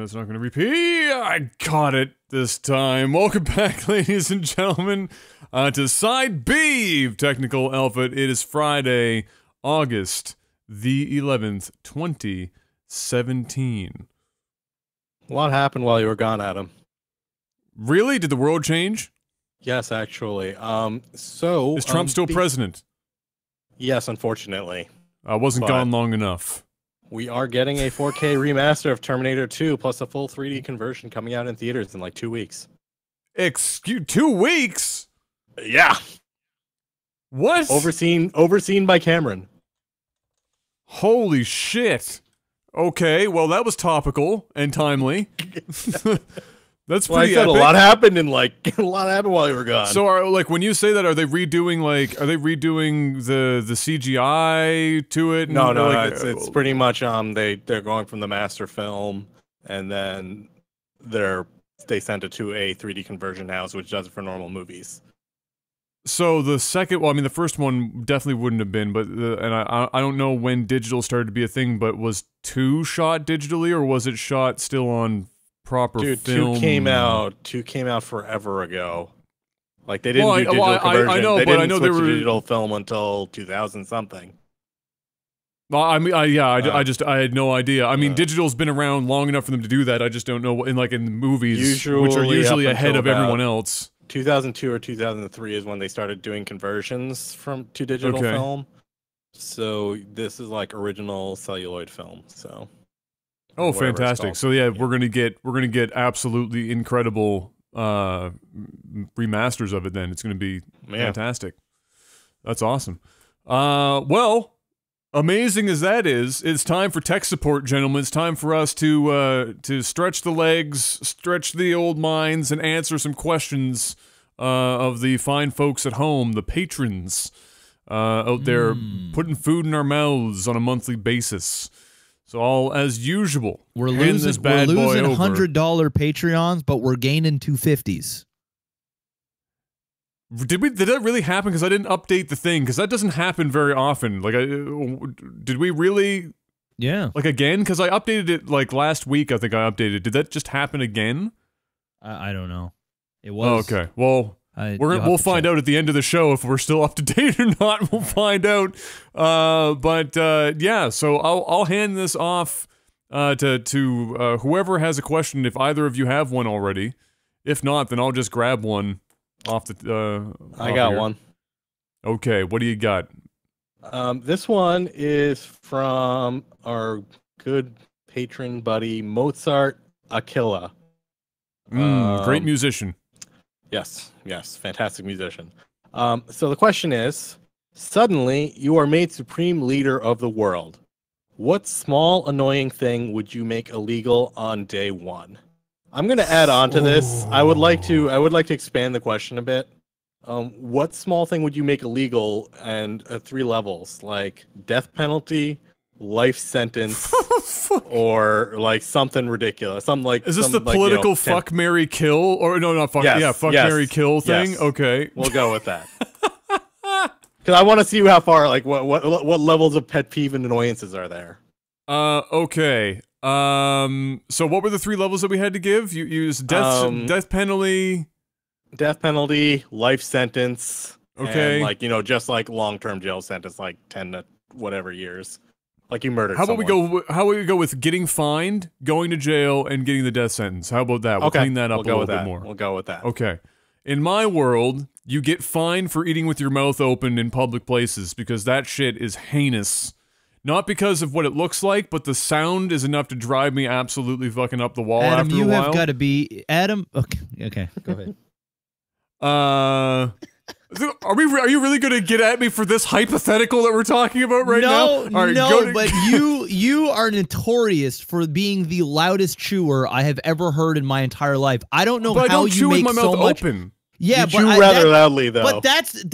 That's not going to repeat. I got it this time. Welcome back, ladies and gentlemen, to Side B of Technical Alpha. It is Friday, August the 11th, 2017. A lot happened while you were gone, Adam. Really? Did the world change? Yes, actually. Is Trump still president? Yes, unfortunately. I wasn't gone long enough. We are getting a 4K remaster of Terminator 2 plus a full 3D conversion coming out in theaters in like 2 weeks. Excuse 2 weeks? Yeah. What? Overseen by Cameron. Holy shit. Okay, well that was topical and timely. That's pretty epic. A lot happened in a lot happened while you were gone. So when you say that, are they redoing the CGI to it? No, it's pretty much they're going from the master film and then they sent it to a 3D conversion house which does it for normal movies. So the second, well, I mean the first one definitely wouldn't have been, but I don't know when digital started to be a thing, but was 2 shot digitally or was it shot still on proper film? 2 came out forever ago. Like they didn't do digital conversion. I know, they but didn't I know switch they were to digital film until 2000 something. Well, I mean, I had no idea. I mean, digital's been around long enough for them to do that. I just don't know in the movies, which are usually ahead of everyone else. 2002 or 2003 is when they started doing conversions to digital film. So this is like original celluloid film. So. Oh, fantastic! So yeah, we're gonna get absolutely incredible remasters of it. Then it's gonna be fantastic. That's awesome. Well, amazing as that is, it's time for tech support, gentlemen. It's time for us to stretch the legs, stretch the old minds, and answer some questions of the fine folks at home, the patrons out there, putting food in our mouths on a monthly basis. So as usual, we're losing $100 Patreons, but we're gaining 250s. Did that really happen? Because I didn't update the thing, because that doesn't happen very often. Did we really? Yeah. Again? Because I updated it last week. I think I updated. Did that just happen again? I don't know. It was. Okay. Well. We'll find out at the end of the show if we're still up to date or not. We'll find out. Yeah, so I'll hand this off to whoever has a question. If either of you have one already, if not, then I'll just grab one off the. I got one. Okay, what do you got? This one is from our good patron buddy Mozart Aquila. Great musician. Yes, fantastic musician. So the question is, suddenly you are made supreme leader of the world. What small annoying thing would you make illegal on day one? I'm gonna add on to this. I would like to expand the question a bit. What small thing would you make illegal and 3 levels, like death penalty, life sentence, or like something ridiculous? Something like, is this the political fuck, marry, kill, or no, not fuck? Yes, yeah, fuck, yes, marry, kill thing. yes. Okay, We'll go with that. Because I want to see how far, like, what levels of pet peeve and annoyances are there. Okay. So what were the 3 levels that we had to give? You used death penalty. Death penalty, life sentence, okay, and, like, you know, just like long-term jail sentence, like 10 to whatever years, like you murdered. How about someone. how about we go with getting fined, going to jail, and getting the death sentence? How about that? We'll clean that up a little bit more. We'll go with that. Okay. In my world, you get fined for eating with your mouth open in public places because that shit is heinous. Not because of what it looks like, but the sound is enough to drive me absolutely fucking up the wall Adam, after a while. you have got to be Adam. Okay, go ahead. Are you really going to get at me for this hypothetical that we're talking about right now? No, but you are notorious for being the loudest chewer I have ever heard in my entire life. I don't know but how I don't you chew make with my so mouth much. open. Yeah, you chew rather loudly though. But that's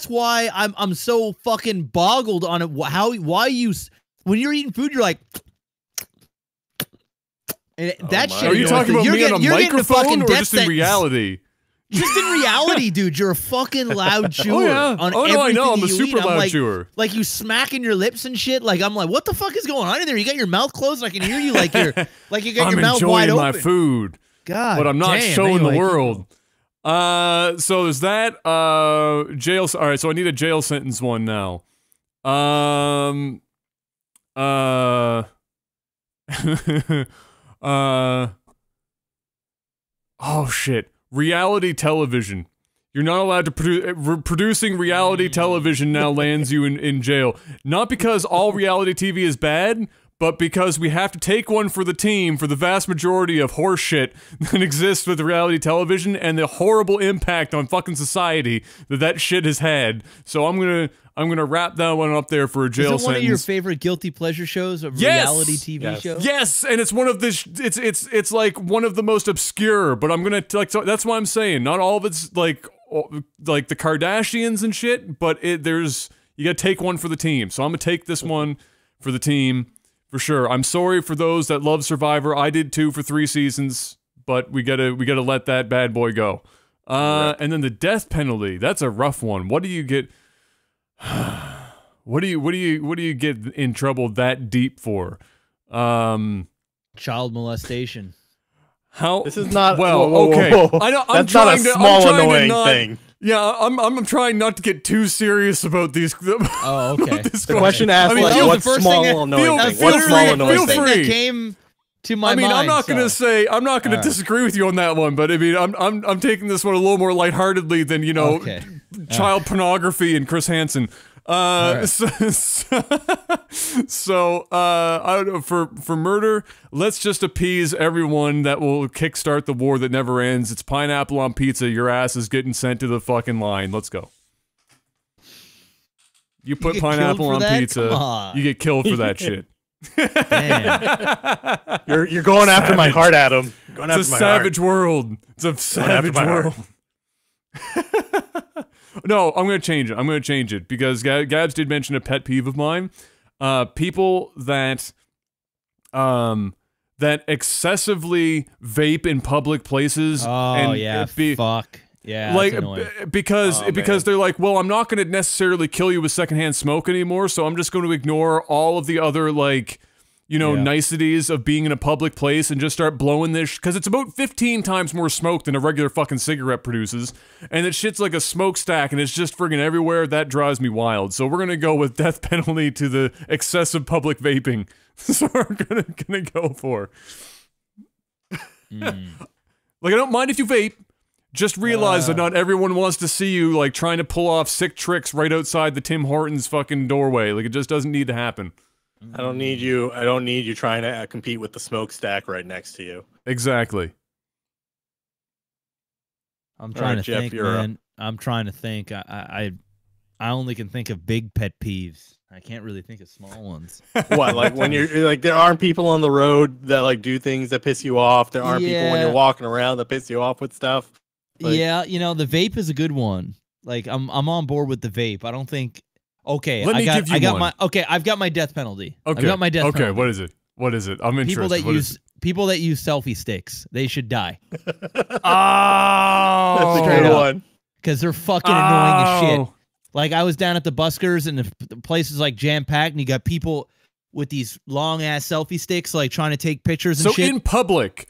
why I'm so fucking boggled on it. Why you when you're eating food you're like. That shit. Are you talking about me on a microphone or just in reality? Just in reality, dude, you're a fucking loud chewer. Oh no, I know. I'm a super loud chewer. Like you smacking your lips and shit. Like I'm like, what the fuck is going on in there? You got your mouth closed. And I can hear you like you got your mouth wide open. I'm enjoying my food. God, but I'm not showing anyway, the world. So there's that. Jail. All right. So I need a jail sentence one now. Oh shit. Reality television. You're not allowed to producing reality television now lands you in jail. Not because all reality TV is bad, but because we have to take one for the team for the vast majority of horseshit that exists with reality television and the horrible impact on fucking society that shit has had. So I'm gonna wrap that one up there for a jail sentence. Is it one of your favorite guilty pleasure shows of reality TV shows? Yes, and it's one of this. It's like one of the most obscure. But I'm gonna like. So that's why I'm saying not all of it's like the Kardashians and shit. But you gotta take one for the team. So I'm gonna take this one for the team. For sure. I'm sorry for those that love Survivor. I did too for 3 seasons, but we gotta let that bad boy go. And then the death penalty. That's a rough one. What do you get? What do you get in trouble that deep for? Child molestation. How? This is not okay. I know. That's not a small annoying thing. Yeah, I'm trying not to get too serious about these. Oh, okay. The question asked, what small annoying thing? What small annoying thing that came to my mind? I'm not gonna disagree with you on that one, but I mean, I'm taking this one a little more lightheartedly than child pornography and Chris Hansen. I don't know, for murder, let's just appease everyone that will kickstart the war that never ends. It's pineapple on pizza. Your ass is getting sent to the fucking line. Let's go. You put pineapple on pizza, you get killed for that shit. Damn. You're going after my heart, Adam. It's a savage world. It's a savage world. No, I'm going to change it because Gabs did mention a pet peeve of mine. People that excessively vape in public places. Oh, yeah, fuck. Yeah, like because they're like, well, I'm not going to necessarily kill you with secondhand smoke anymore, so I'm just going to ignore all of the other niceties of being in a public place and just start blowing this, because it's about 15 times more smoke than a regular fucking cigarette produces, and it shit's like a smokestack and it's just friggin' everywhere. That drives me wild. So we're gonna go with death penalty to the excessive public vaping. So we're gonna go for like, I don't mind if you vape. Just realize that not everyone wants to see you like trying to pull off sick tricks right outside the Tim Hortons fucking doorway. Like, it just doesn't need to happen. I don't need you trying to compete with the smokestack right next to you. Exactly. I'm trying to think, man. I'm trying to think. I only can think of big pet peeves. I can't really think of small ones. What, like when you're like, there aren't people on the road that like do things that piss you off. There aren't people when you're walking around that piss you off with stuff. Like, yeah, you know, the vape is a good one. Like I'm on board with the vape. I don't think. Okay, Let me give you one. I've got my death penalty. Okay, I've got my death penalty. What is it? What is it? I'm interested. People that use selfie sticks, they should die. Oh, that's a great one. Because they're fucking annoying as shit. Like I was down at the Buskers and the place is like jam packed, and you got people with these long ass selfie sticks, like trying to take pictures and shit. In public.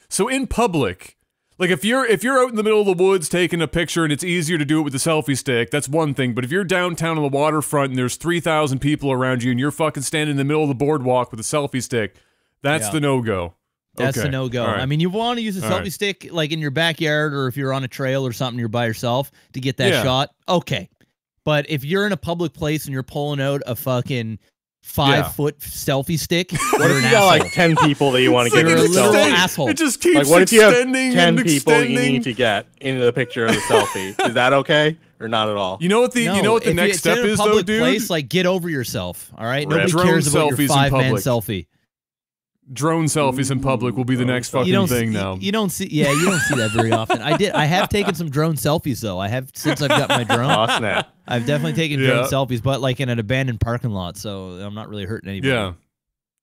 Like if you're out in the middle of the woods taking a picture and it's easier to do it with the selfie stick, that's one thing. But if you're downtown on the waterfront and there's 3,000 people around you and you're fucking standing in the middle of the boardwalk with a selfie stick, that's the no-go. That's the no-go. Right. I mean, you want to use a selfie stick like in your backyard or if you're on a trail or something, you're by yourself to get that shot. Okay. But if you're in a public place and you're pulling out a fucking 5-foot selfie stick, what if you got like 10 people that you want to get in a the little selfie? asshole. It just keeps like, what if you have 10 and people that you need to get into the picture of the selfie? Is that okay or not at all? You know what the next step is though, dude? Place, like get over yourself. All right, Rip. nobody cares about your 5-man selfie. Drone selfies in public will be the next fucking thing now. You don't see that very often. I have taken some drone selfies though. I have since I've got my drone. Oh, snap. I've definitely taken drone selfies, but like in an abandoned parking lot, so I'm not really hurting anybody. Yeah.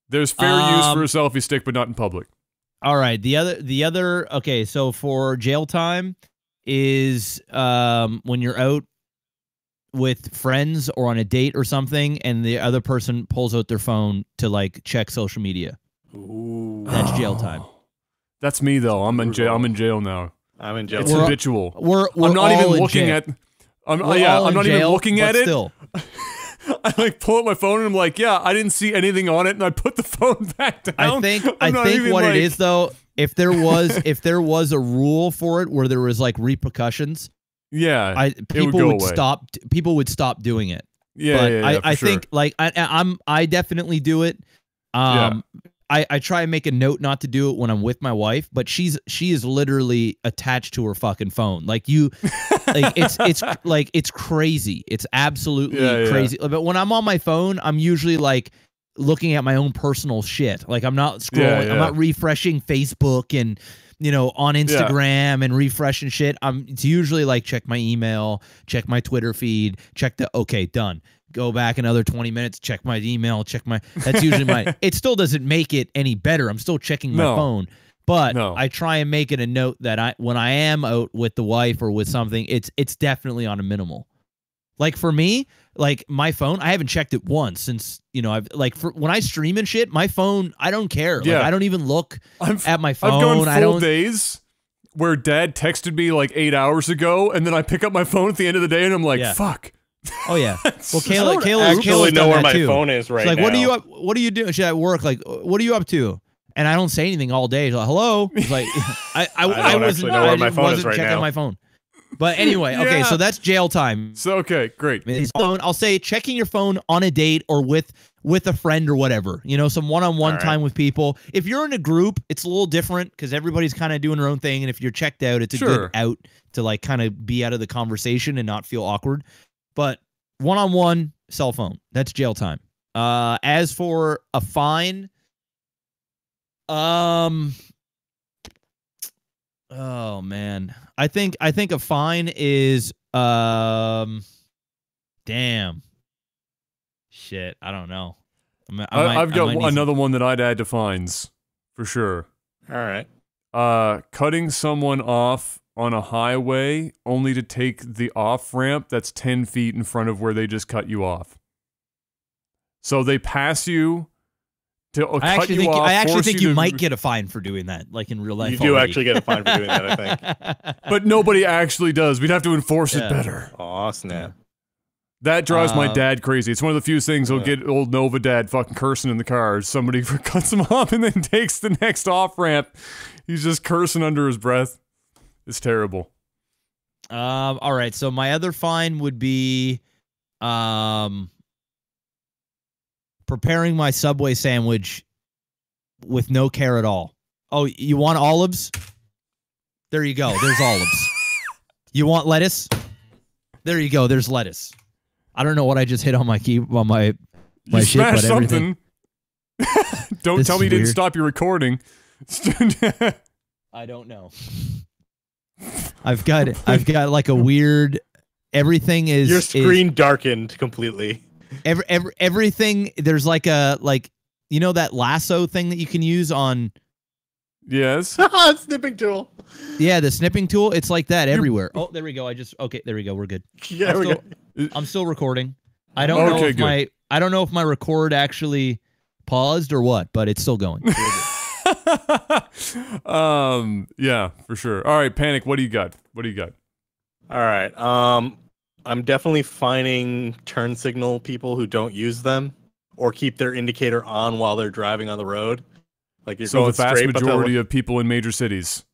There's fair use for a selfie stick, but not in public. All right. The other okay, so for jail time is when you're out with friends or on a date or something and the other person pulls out their phone to like check social media. Ooh. That's jail time. That's me though. I'm in jail. I'm in jail now. I'm in jail. It's habitual. We're I'm not all even looking at. I'm not even looking at it. Still. I like pull up my phone and I'm like, yeah, I didn't see anything on it, and I put the phone back down. I think what it is though, if there was a rule for it where there was like repercussions, people would stop doing it. I think like I definitely do it. I try and make a note not to do it when I'm with my wife, but she is literally attached to her fucking phone. Like it's crazy. It's absolutely crazy. But when I'm on my phone, I'm usually like looking at my own personal shit. Like I'm not scrolling, I'm not refreshing Facebook and on Instagram and refreshing shit. It's usually like check my email, check my Twitter feed, check done. Go back another 20 minutes, check my email, that's usually my, it still doesn't make it any better. I'm still checking my phone, but I try and make it a note that when I am out with the wife or with something, it's definitely on a minimal. Like for me, like my phone, I haven't checked it once since, I've like when I stream and shit, my phone, I don't care. Like, I don't even look at my phone. I've gone full days where dad texted me like 8 hours ago and then I pick up my phone at the end of the day and I'm like, fuck. Oh yeah. Well, Kayla know where my phone is right now. Like, what are you doing? She's at work. Like, what are you up to? And I don't say anything all day. She's like, hello. It's like, I wasn't know where my phone is right now. Checking my phone. But anyway, okay, so that's jail time. So okay, great. I'll say checking your phone on a date or with a friend or whatever. Some one-on-one time with people. If you're in a group, it's a little different because everybody's kind of doing their own thing. And if you're checked out, it's a good out to like kind of be out of the conversation and not feel awkward. But one-on-one, cell phone. That's jail time. As for a fine, oh man, I think a fine is damn shit. I don't know. I've got another one that I'd add to fines for sure. All right. Cutting someone off on a highway only to take the off ramp that's 10 feet in front of where they just cut you off. So they pass you to cut you off. I actually think you might get a fine for doing that, like in real life. You do actually get a fine for doing that, I think. But nobody actually does. We'd have to enforce it better. Aw, snap. That drives my dad crazy. It's one of the few things that'll get old Nova dad fucking cursing in the car. Somebody cuts him off and then takes the next off ramp. He's just cursing under his breath. It's terrible. All right. So my other fine would be preparing my Subway sandwich with no care at all. Oh, you want olives? There you go. There's olives. You want lettuce? There you go. There's lettuce. I don't know what I just hit on my key on my you shit, smashed but something. Don't tell me you didn't weird. stop your recording. I don't know. I've got like a weird. Everything is your screen darkened completely. Everything. There's like a that lasso thing that you can use on. Yes. Snipping tool. Yeah, the snipping tool. It's like that everywhere. Oh, there we go. Okay, there we go. We're good. Yeah, I'm still recording. I don't know if my record actually paused or what, but it's still going. Yeah, for sure. All right, Panic, what do you got? All right. I'm definitely finding turn signal people who don't use them or keep their indicator on while they're driving on the road. Like you're going the vast straight, majority of people in major cities.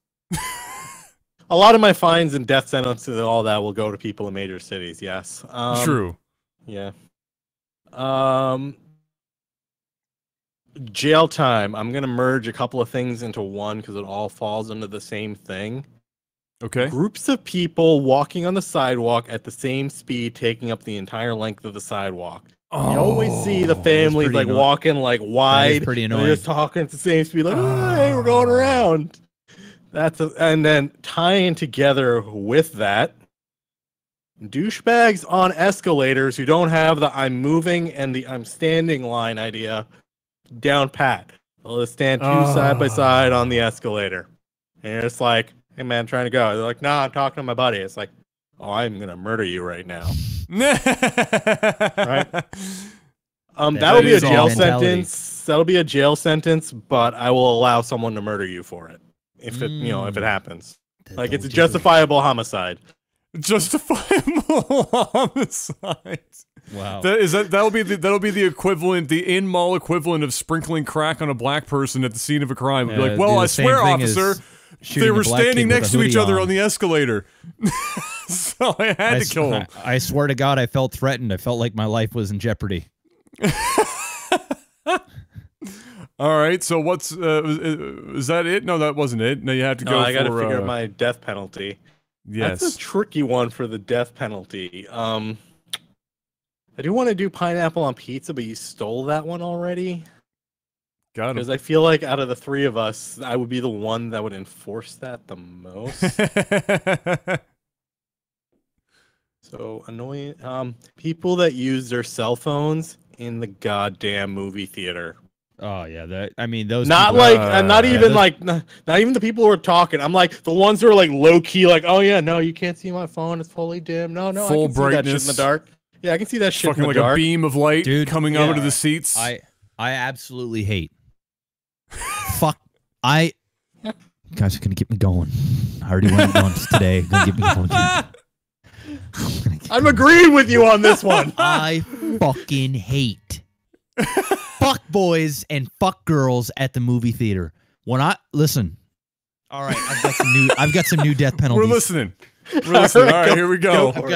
A lot of my fines and death sentences and all that will go to people in major cities. Yes. True. Yeah. Jail time. I'm gonna merge a couple of things into one because it all falls under the same thing. Okay. Groups of people walking on the sidewalk at the same speed, taking up the entire length of the sidewalk. Oh, you always see the families like walking like wide. Pretty annoying. They're just talking at the same speed, like, oh, hey, we're going around. And then tying together with that, douchebags on escalators who don't have the I'm moving and the I'm standing line idea down pat. They'll just stand two side by side on the escalator. And it's like, hey man, I'm trying to go. They're like, no, I'm talking to my buddy. It's like, oh, I'm gonna murder you right now. Right? That'll be a jail sentence. That'll be a jail sentence, but I will allow someone to murder you for it. If it if it happens. Like it's a justifiable homicide. Justifiable homicide. Wow. That'll be the equivalent, the in-mall equivalent of sprinkling crack on a black person at the scene of a crime. Be like, well, I swear, officer, they were standing next to each other on the escalator. So I had to kill him. I swear to God, I felt threatened. I felt like my life was in jeopardy. All right, so what's is that it? No, that wasn't it. No, you have to go. I got to figure out my death penalty. Yes, that's a tricky one for the death penalty. I do want to do pineapple on pizza, but you stole that one already. Got it. Because I feel like out of the three of us, I would be the one that would enforce that the most. So annoying. People that use their cell phones in the goddamn movie theater. Oh yeah, those. Not people, like, not even the people who are talking. I'm like the ones who are like low key, like, oh yeah, no, you can't see my phone. It's fully dim. No, full I can brightness see that shit in the dark. Yeah, I can see that shit fucking in the like dark. A beam of light, coming out of the seats. I absolutely hate. Fuck. Guys are gonna get me going. I already went once today. Gonna get me going. I'm agreeing with you on this one. I fucking hate fuck boys and fuck girls at the movie theater. Listen. All right, I've got some new death penalties. We're listening. All right, here we go. I've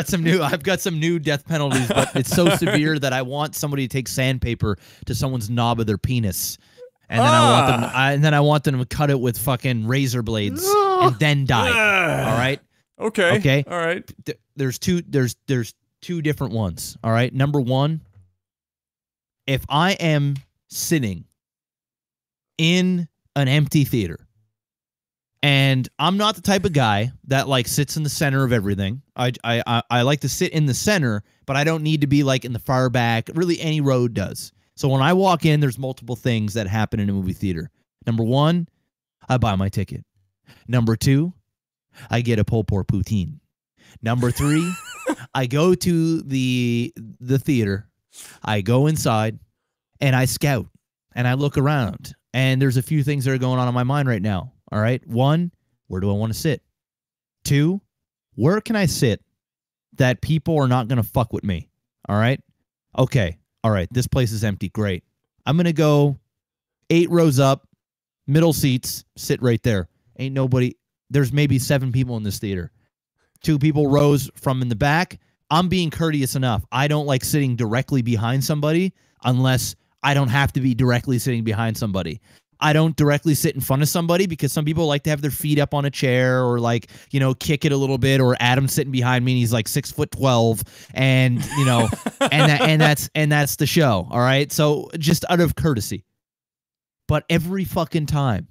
got some new death penalties, but it's so severe that I want somebody to take sandpaper to someone's knob of their penis. And then I want them to cut it with fucking razor blades and then die. All right? Okay. All right. There's two different ones. All right? Number one, if I am sitting in an empty theater and I'm not the type of guy that like sits in the center of everything. I like to sit in the center, but I don't need to be like in the far back. Really, any road does. So when I walk in, there's multiple things that happen in a movie theater. Number one, I buy my ticket. Number two, I get a pulled pork poutine. Number three, I go to the theater. I go inside, and I scout, and I look around. And there's a few things that are going on in my mind right now. All right? One, where do I want to sit? Two, where can I sit that people are not going to fuck with me? All right? Okay. All right, this place is empty. Great. I'm going to go 8 rows up, middle seats, sit right there. Ain't nobody. There's maybe 7 people in this theater. 2 people rows from in the back. I'm being courteous enough. I don't like sitting directly behind somebody unless I don't have to be directly sitting behind somebody. I don't directly sit in front of somebody because some people like to have their feet up on a chair or like, you know, kick it a little bit, or Adam's sitting behind me and he's like 6'12", and you know, and that's the show. All right. So just out of courtesy. But every fucking time,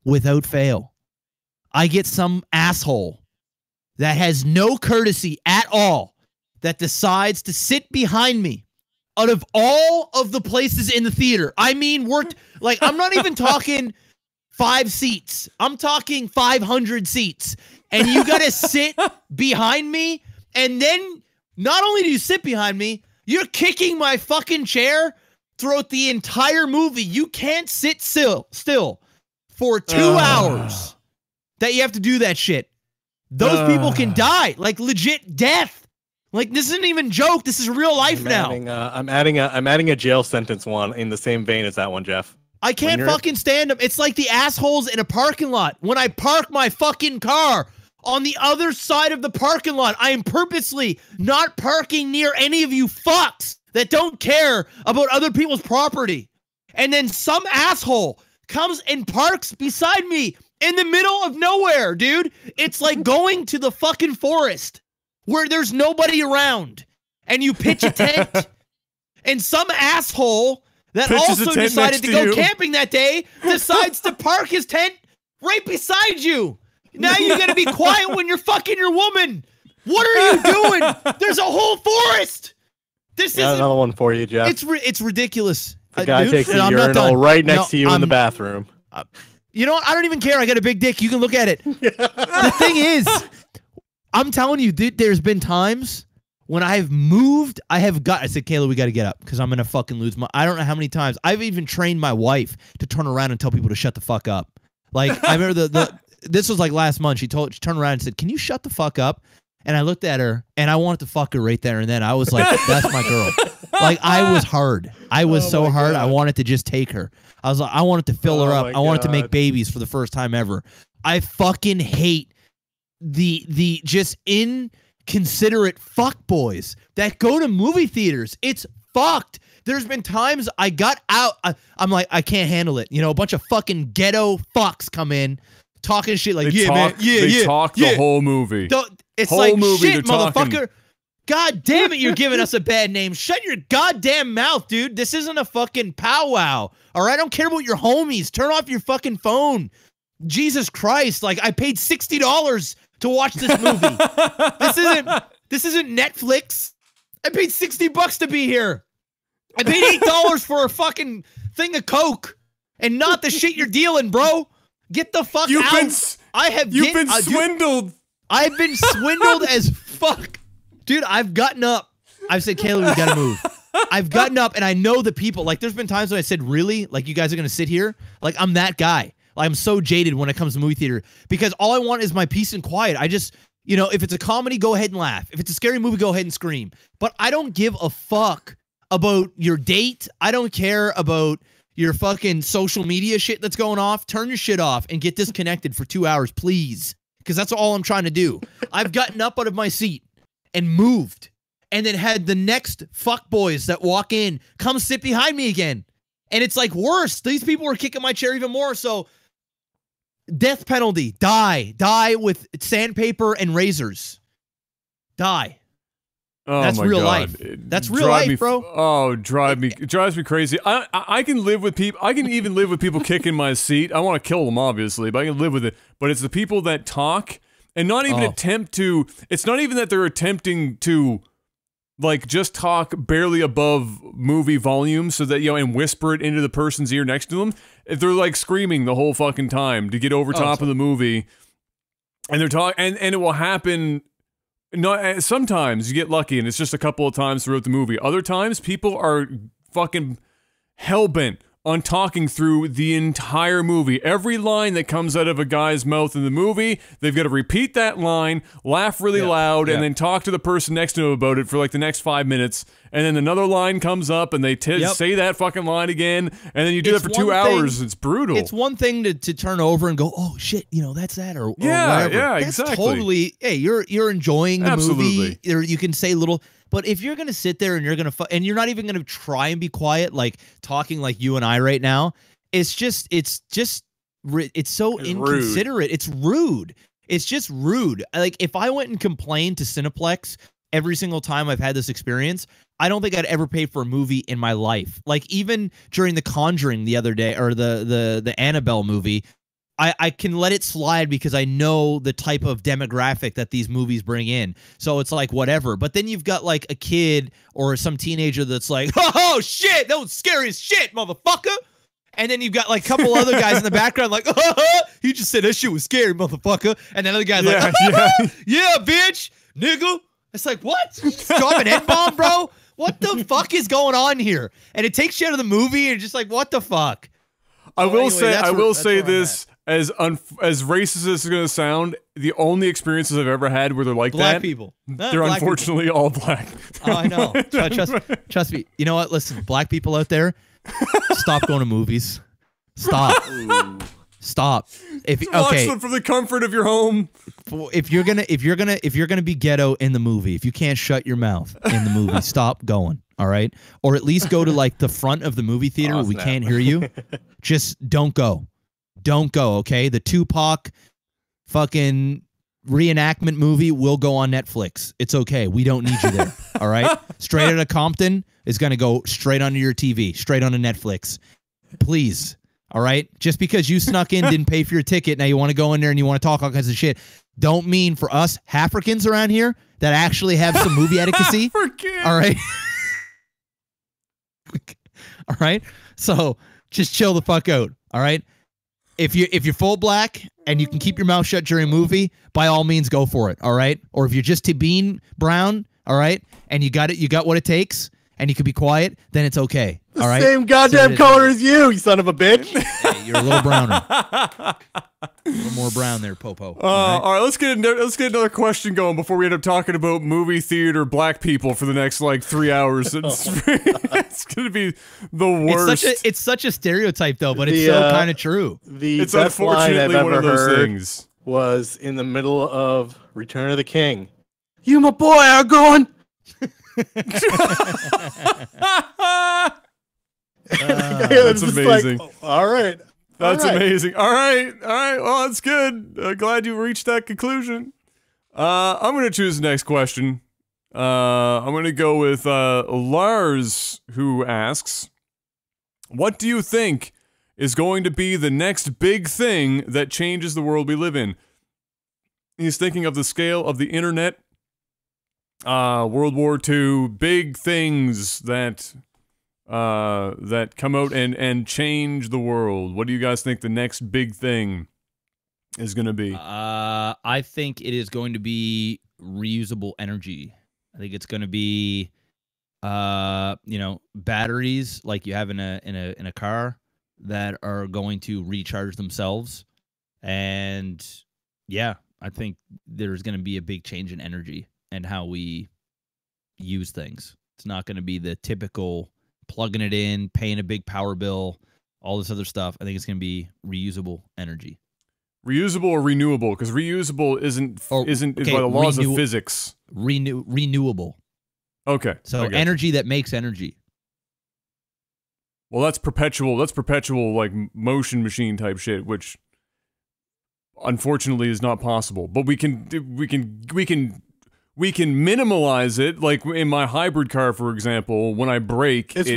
without fail, I get some asshole that has no courtesy at all that decides to sit behind me out of all of the places in the theater. I mean, like, I'm not even talking 5 seats. I'm talking 500 seats. And you got to sit behind me. And then not only do you sit behind me, you're kicking my fucking chair throughout the entire movie. You can't sit still for 2 hours that you have to do that shit. Those people can die, like legit death. Like, this isn't even a joke. This is real life now. I'm adding a jail sentence one in the same vein as that one, Jeff. I can't fucking stand them. It's like the assholes in a parking lot. When I park my fucking car on the other side of the parking lot, I am purposely not parking near any of you fucks that don't care about other people's property. And then some asshole comes and parks beside me in the middle of nowhere, dude. It's like going to the fucking forest where there's nobody around, and you pitch a tent, and some asshole that also decided to go camping that day decides to park his tent right beside you. Now you gotta be quiet when you're fucking your woman. What are you doing? There's a whole forest. This is another one for you, Jeff. It's ridiculous. The guy takes the urinal right next to you in the bathroom. You know what? I don't even care. I got a big dick. You can look at it. The thing is, I'm telling you, dude, there's been times when I've moved, I said, Kayla, we got to get up because I'm going to fucking lose my, I don't know how many times. I've even trained my wife to turn around and tell people to shut the fuck up. Like, I remember this was like last month. She turned around and said, can you shut the fuck up? And I looked at her and I wanted to fuck her right there and then. I was like, that's my girl. Like, I was hard. I was so hard. I wanted to just take her. I was like, I wanted to fill her up. I wanted to make babies for the first time ever. I fucking hate the just inconsiderate fuckboys that go to movie theaters. It's fucked. There's been times I got out. I'm like, I can't handle it. You know, a bunch of fucking ghetto fucks come in talking shit like, they talk the whole movie. It's whole like, movie, shit, motherfucker. God damn it, you're giving us a bad name. Shut your goddamn mouth, dude. This isn't a fucking powwow. All right? I don't care about your homies. Turn off your fucking phone. Jesus Christ. Like, I paid $60 to watch this movie. This isn't Netflix. I paid $60 to be here. I paid $8 for a fucking thing of Coke and not the shit you're dealing, bro. Get the fuck out. You've been swindled. I've been swindled as fuck. Dude, I've gotten up. I've said, Kayla, we gotta move. I've gotten up and I know the people. Like, there's been times when I said, really? Like, you guys are gonna sit here? Like, I'm that guy. Like, I'm so jaded when it comes to movie theater because all I want is my peace and quiet. I just, you know, if it's a comedy, go ahead and laugh. If it's a scary movie, go ahead and scream. But I don't give a fuck about your date. I don't care about your fucking social media shit that's going off. Turn your shit off and get disconnected for 2 hours, please. Because that's all I'm trying to do. I've gotten up out of my seat and moved and then had the next fuckboys that walk in come sit behind me again. And it's like worse. These people are kicking my chair even more. So death penalty. Die with sandpaper and razors. Oh, that's real life. That's real life, bro. It drives me crazy. I can live with people. I can even live with people kicking my seat. I want to kill them, obviously, but I can live with it. But it's the people that talk and not even attempt to. It's not even that they're attempting to, like, just talk barely above movie volume so that, you know, and whisper it into the person's ear next to them. If they're like screaming the whole fucking time to get over top of the movie, and they're talking, and it will happen. No, sometimes you get lucky and it's just a couple of times throughout the movie. Other times, people are fucking hellbent on talking through the entire movie. Every line that comes out of a guy's mouth in the movie, they've got to repeat that line, laugh really loud, and then talk to the person next to them about it for like the next 5 minutes. And then another line comes up and they say that fucking line again. And then you do that for 2 hours. It's brutal. It's one thing to turn over and go, oh shit, you know, that's that or whatever. Yeah, that's exactly. Totally. Hey, you're enjoying the movie. Or you can say little. But if you're gonna sit there and you're gonna and you're not even gonna try and be quiet, like talking like you and I right now, it's so inconsiderate. Rude. It's rude. It's just rude. Like if I went and complained to Cineplex every single time I've had this experience, I don't think I'd ever pay for a movie in my life. Like even during The Conjuring the other day, or the Annabelle movie, I can let it slide because I know the type of demographic that these movies bring in. So it's like whatever. But then you've got like a kid or some teenager that's like, oh shit, that was scary as shit, motherfucker. And then you've got like a couple other guys in the background like, oh, he just said that shit was scary, motherfucker. And then other guy's like, yeah, bitch, nigga. It's like, what? Drop an N-bomb, bro? What the fuck is going on here? And it takes you out of the movie and just like, what the fuck? I will say this, as racist as it's going to sound, the only experiences I've ever had where they're like black that, people. they're Black unfortunately people. all black. Oh, I know. Trust me. You know what? Listen, black people out there, stop going to movies. Stop. Stop. Watch them from the comfort of your home. If you're gonna be ghetto in the movie, if you can't shut your mouth in the movie, stop going. All right, or at least go to like the front of the movie theater where we can't hear you. Just don't go. Don't go. Okay, the Tupac fucking reenactment movie will go on Netflix. It's okay. We don't need you there. All right, Straight Outta Compton is gonna go straight onto your TV, straight onto Netflix. Please. All right? Just because you snuck in, didn't pay for your ticket, now you want to go in there and you want to talk all kinds of shit, don't mean for us Africans around here that actually have some movie etiquette. All right? All right? So just chill the fuck out. All right? If you're full black and you can keep your mouth shut during a movie, by all means go for it. All right? Or if you're just Tabin brown, all right, and you got what it takes, and you can be quiet, then it's okay. All right. Same goddamn color as you son of a bitch. Hey, you're a little browner. A little more brown there, Popo. All right, let's get another question going before we end up talking about movie theater black people for the next like 3 hours. It's gonna be the worst. It's such a stereotype though, but it's so kind of true. It's unfortunately one of those things. Was in the middle of Return of the King. You my boy, Aragorn. That's amazing. Like, all right. That's amazing. All right. Well, that's good. Glad you reached that conclusion. I'm going to choose the next question. I'm going to go with Lars, who asks, what do you think is going to be the next big thing that changes the world we live in? He's thinking of the scale of the internet, World War II, big things that come out and change the world. What do you guys think the next big thing is going to be? I think it is going to be reusable energy. I think it's going to be, batteries like you have in a car that are going to recharge themselves. And yeah, I think there's going to be a big change in energy and how we use things. It's not going to be the typical plugging it in, paying a big power bill, all this other stuff. I think it's going to be reusable energy. Reusable or renewable? Because reusable isn't by the laws of physics. Renewable. Okay. So energy that makes energy. Well, that's perpetual. That's perpetual, like motion machine type shit, which unfortunately is not possible. But we can minimalize it. Like in my hybrid car, for example, when I brake, it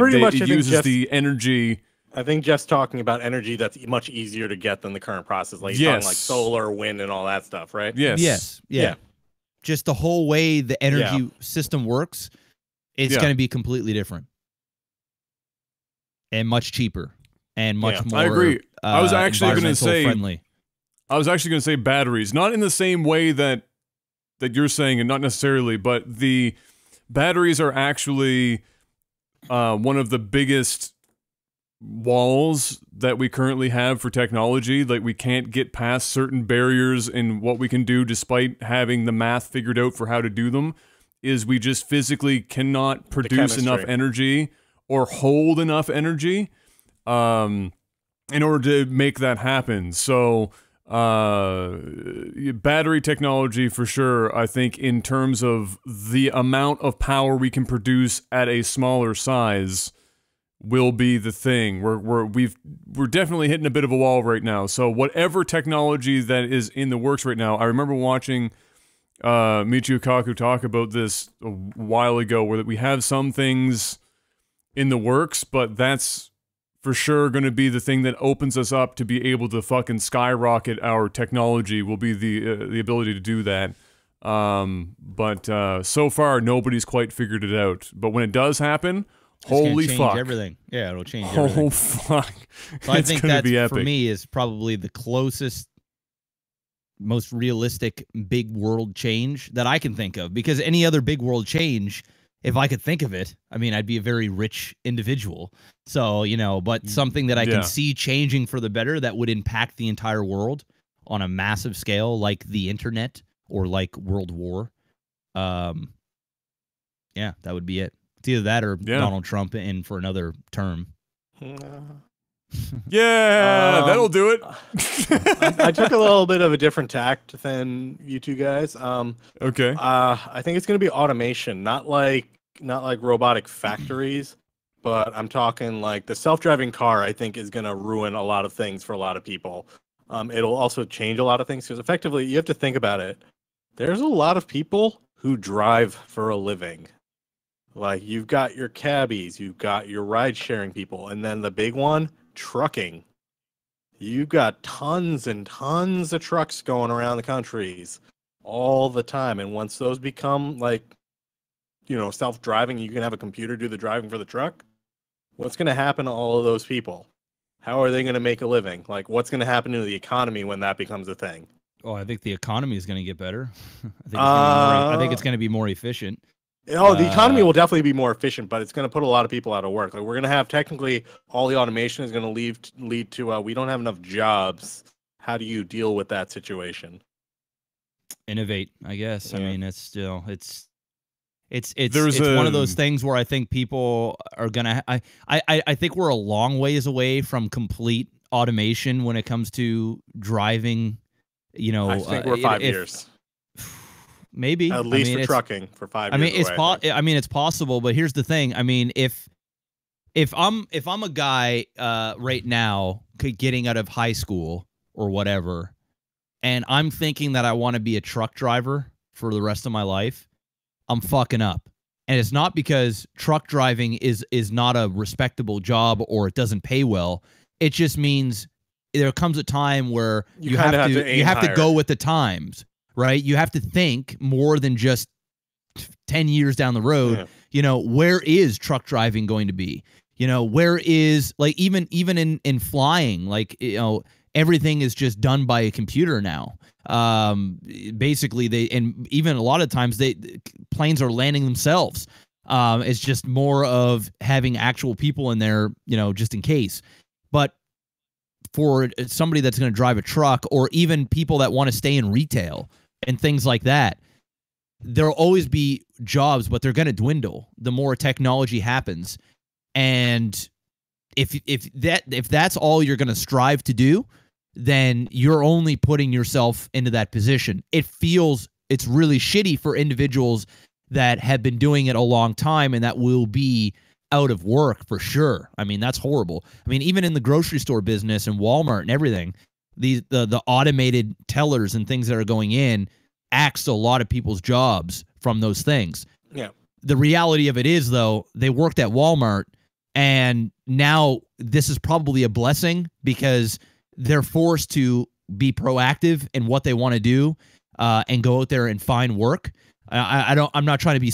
uses the energy. I think Jeff's talking about energy that's much easier to get than the current process. Like, he's talking like solar, wind, and all that stuff, right? Yes. Yeah. Just the whole way the energy system works, it's going to be completely different. And much cheaper. And much more I agree. I was actually going to say friendly. I was actually going to say batteries. Not in the same way that you're saying, and not necessarily, but the batteries are actually one of the biggest walls that we currently have for technology. Like, we can't get past certain barriers in what we can do despite having the math figured out for how to do them, is we just physically cannot produce enough energy or hold enough energy in order to make that happen. So battery technology for sure. I think in terms of the amount of power we can produce at a smaller size will be the thing. We're definitely hitting a bit of a wall right now. So whatever technology that is in the works right now, I remember watching Michio Kaku talk about this a while ago, where we have some things in the works, but that's for sure going to be the thing that opens us up to be able to fucking skyrocket our technology. Will be the ability to do that. But so far nobody's quite figured it out. But when it does happen, holy fuck! Everything. Yeah, it'll change everything. Oh fuck! So I think that for me is probably the closest, most realistic big world change that I can think of. Because any other big world change, if I could think of it, I mean, I'd be a very rich individual. So, you know, but something that I can see changing for the better that would impact the entire world on a massive scale, like the internet or like World War. Yeah, that would be it. It's either that or Donald Trump in for another term. Yeah, that'll do it. I took a little bit of a different tact than you two guys. Okay. I think it's going to be automation, not like robotic factories, but I'm talking like the self-driving car. I think is going to ruin a lot of things for a lot of people. It'll also change a lot of things because effectively you have to think about it. There's a lot of people who drive for a living. Like, you've got your cabbies, you've got your ride-sharing people, and then the big one, trucking. You've got tons and tons of trucks going around the countries all the time. And once those become, like, you know, self-driving, you can have a computer do the driving for the truck. What's going to happen to all of those people? How are they going to make a living? Like, what's going to happen to the economy when that becomes a thing? Oh, I think the economy is going to get better. I think it's going to be more efficient. Oh, the economy will definitely be more efficient, but it's going to put a lot of people out of work. Like, we're going to have technically all the automation is going to lead to we don't have enough jobs. How do you deal with that situation? Innovate, I guess. Yeah. I mean, it's still it's one of those things where I think people are gonna. I think we're a long ways away from complete automation when it comes to driving. You know, I think we're 5 years. Maybe at least for trucking for 5 years. I mean, it's possible, but here's the thing. I mean, if I'm a guy right now getting out of high school or whatever, and I'm thinking that I want to be a truck driver for the rest of my life, I'm fucking up. And it's not because truck driving is not a respectable job or it doesn't pay well. It just means there comes a time where you have to go with the times. Right? You have to think more than just 10 years down the road. Yeah. You know, where is truck driving going to be? You know, where is, like, even in flying, like, you know, everything is just done by a computer now. Basically, and even a lot of times planes are landing themselves. It's just more of having actual people in there, you know, just in case. But for somebody that's going to drive a truck, or even people that want to stay in retail and things like that, there'll always be jobs, but they're going to dwindle the more technology happens. And if that's all you're going to strive to do, then you're only putting yourself into that position. It's really shitty for individuals that have been doing it a long time and that will be out of work for sure. I mean, that's horrible. I mean, even in the grocery store business and Walmart and everything, the automated tellers and things that are going in axed a lot of people's jobs from those things. Yeah. The reality of it is, though, they worked at Walmart, and now this is probably a blessing because they're forced to be proactive in what they want to do and go out there and find work. I'm not trying to be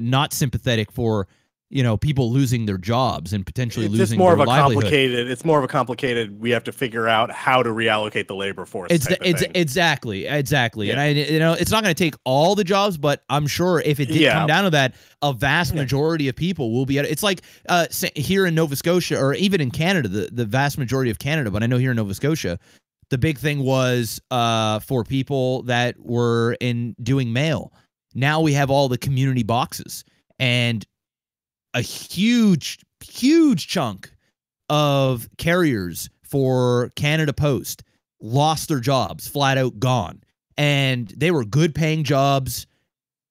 not sympathetic for, you know, people losing their jobs and potentially losing their livelihood. It's more of a complicated, we have to figure out how to reallocate the labor force. Exactly. Yeah. And it's not going to take all the jobs, but I'm sure if it did come down to that, a vast majority of people will be it's like here in Nova Scotia, or even in Canada, the vast majority of Canada, but I know here in Nova Scotia, the big thing was for people that were doing mail. Now we have all the community boxes, and a huge chunk of carriers for Canada Post lost their jobs, flat out gone. And they were good paying jobs,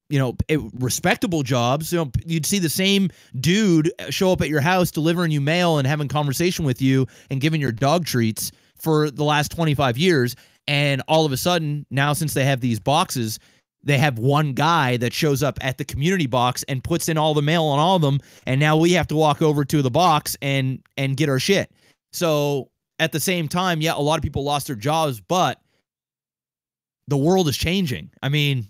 you know, respectable jobs. You know, you'd see the same dude show up at your house delivering you mail and having conversation with you and giving your dog treats for the last 25 years. And all of a sudden, now since they have these boxes, they have one guy that shows up at the community box and puts in all the mail on all of them. And now we have to walk over to the box and get our shit. So at the same time, yeah, a lot of people lost their jobs, but the world is changing. I mean,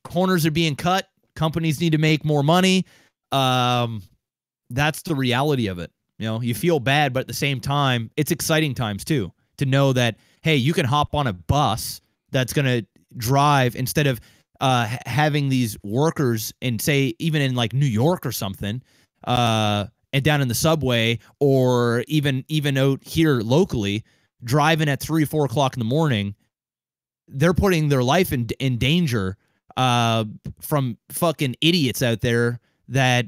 corners are being cut. Companies need to make more money. That's the reality of it. You know, you feel bad, but at the same time, it's exciting times too, to know that, hey, you can hop on a bus that's going to drive instead of having these workers in, say, even in like New York or something, and down in the subway, or even out here locally, driving at 3 or 4 o'clock in the morning. They're putting their life in danger from fucking idiots out there that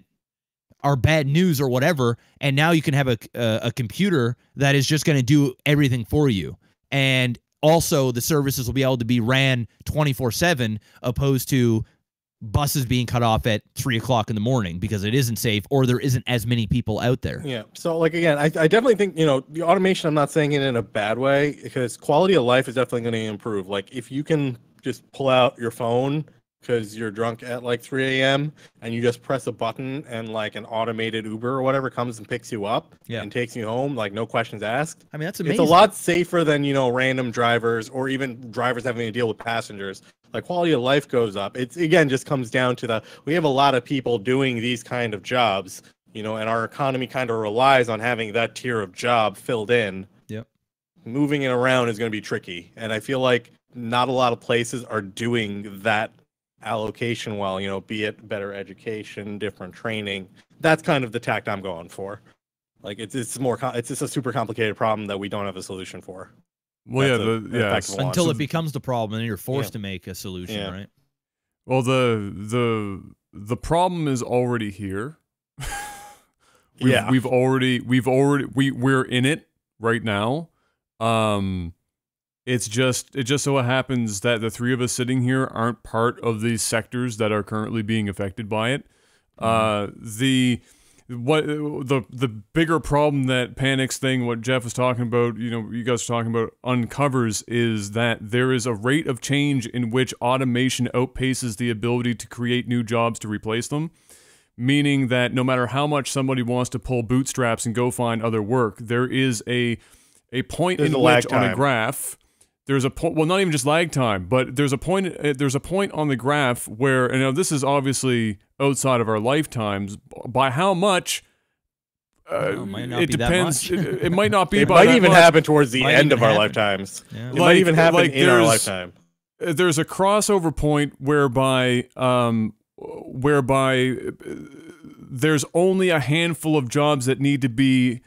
are bad news or whatever. And now you can have a computer that is just going to do everything for you. And also the services will be able to be ran 24/7, opposed to buses being cut off at 3 o'clock in the morning because it isn't safe or there isn't as many people out there. Yeah. So like, again, I definitely think, you know, the automation, I'm not saying it in a bad way, because quality of life is definitely going to improve. Like if you can just pull out your phone because you're drunk at like 3 a.m. and you just press a button and like an automated Uber or whatever comes and picks you up and takes you home, like no questions asked. I mean, that's amazing. It's a lot safer than, you know, random drivers or even drivers having to deal with passengers. Like quality of life goes up. It's, again, just comes down to we have a lot of people doing these kind of jobs, you know, and our economy kind of relies on having that tier of job filled in. Yep. Moving it around is going to be tricky. And I feel like not a lot of places are doing that allocation well, you know, be it better education, different training. That's kind of the tact I'm going for. Like it's just a super complicated problem that we don't have a solution for. Well, until it becomes the problem and you're forced to make a solution, right? Well, the problem is already here. We're in it right now. It just so happens that the three of us sitting here aren't part of these sectors that are currently being affected by it. The bigger problem that Panic's thing, what Jeff was talking about, you know, you guys are talking about, uncovers is that there is a rate of change in which automation outpaces the ability to create new jobs to replace them. Meaning that no matter how much somebody wants to pull bootstraps and go find other work, there is a point in which on a graph. There's a point, well, not even just lag time, but there's a point on the graph where, and now this is obviously outside of our lifetimes, by how much, it depends. It might not be. It might even happen towards the end of our lifetimes. Yeah. It might even happen in our lifetime. There's a crossover point whereby there's only a handful of jobs that need to be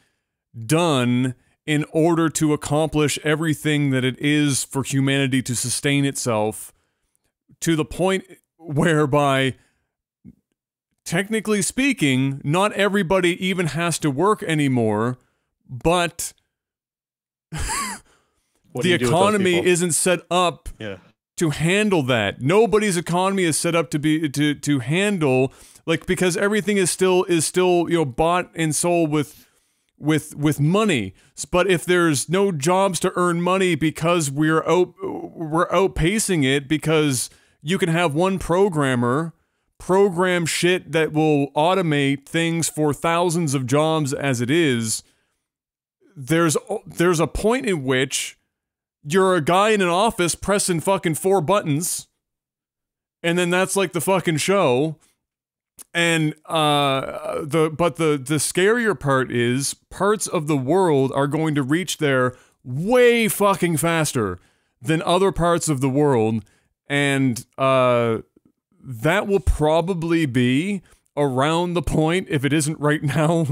done in order to accomplish everything that it is for humanity to sustain itself, to the point whereby, technically speaking, not everybody even has to work anymore, but the economy isn't set up to handle that. Nobody's economy is set up to handle, like, because everything is still you know, bought and sold with money. But if there's no jobs to earn money because we're outpacing it, because you can have one programmer program shit that will automate things for thousands of jobs as it is, there's a point in which you're a guy in an office pressing fucking 4 buttons, and then that's like the fucking show. And the scarier part is parts of the world are going to reach there way fucking faster than other parts of the world, and that will probably be around the point, if it isn't right now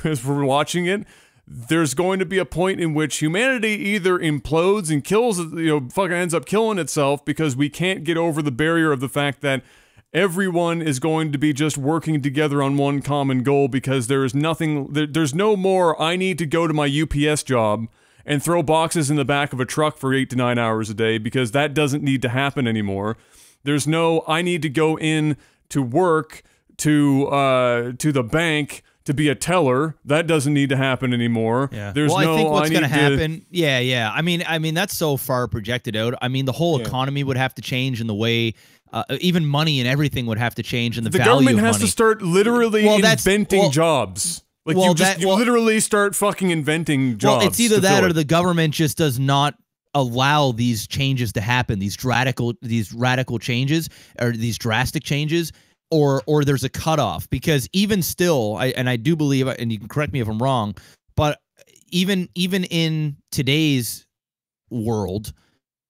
as we're watching it, there's going to be a point in which humanity either implodes and kills, you know, fucking ends up killing itself because we can't get over the barrier of the fact that everyone is going to be just working together on one common goal, because there is nothing, there's no more, I need to go to my UPS job and throw boxes in the back of a truck for 8 to 9 hours a day, because that doesn't need to happen anymore. There's no, I need to go in to work to the bank to be a teller. That doesn't need to happen anymore. Yeah. There's well, no, I think what's going to happen. To, yeah. I mean, that's so far projected out. I mean, the whole economy would have to change, and the way, even money and everything would have to change, and the value government of has money. to start literally inventing jobs. Like you literally start fucking inventing jobs. Well, it's either that or the government just does not allow these changes to happen, these radical changes, or these drastic changes. Or there's a cutoff, because even still, I do believe, and you can correct me if I'm wrong, but even in today's world,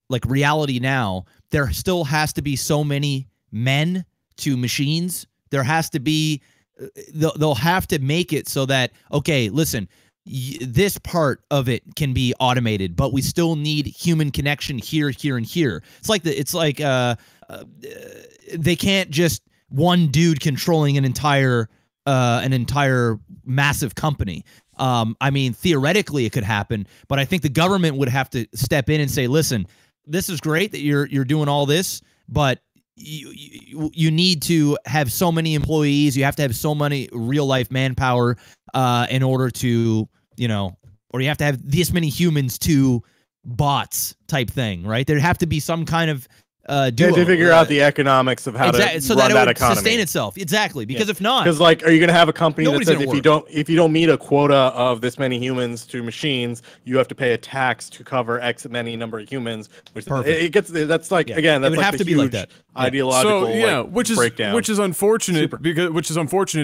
like reality now, there still has to be so many men to machines. There has to be, they'll have to make it so that, okay, listen, this part of it can be automated, but we still need human connection here, and here. It's like they can't just one dude controlling an entire massive company. I mean, theoretically it could happen, but I think the government would have to step in and say, listen, this is great that you're doing all this, but you need to have so many employees, you have to have so many real life manpower in order to, or you have to have this many humans to bots type thing, right? There'd have to be some kind of to figure out the economics of how to so run that it would economy. Sustain itself. Exactly, because if not, because like, are you going to have a company that says if you don't meet a quota of this many humans to machines, you have to pay a tax to cover X many number of humans? Which it gets, that's like again, that's it would like have to be like that. Ideological, breakdown. which is unfortunate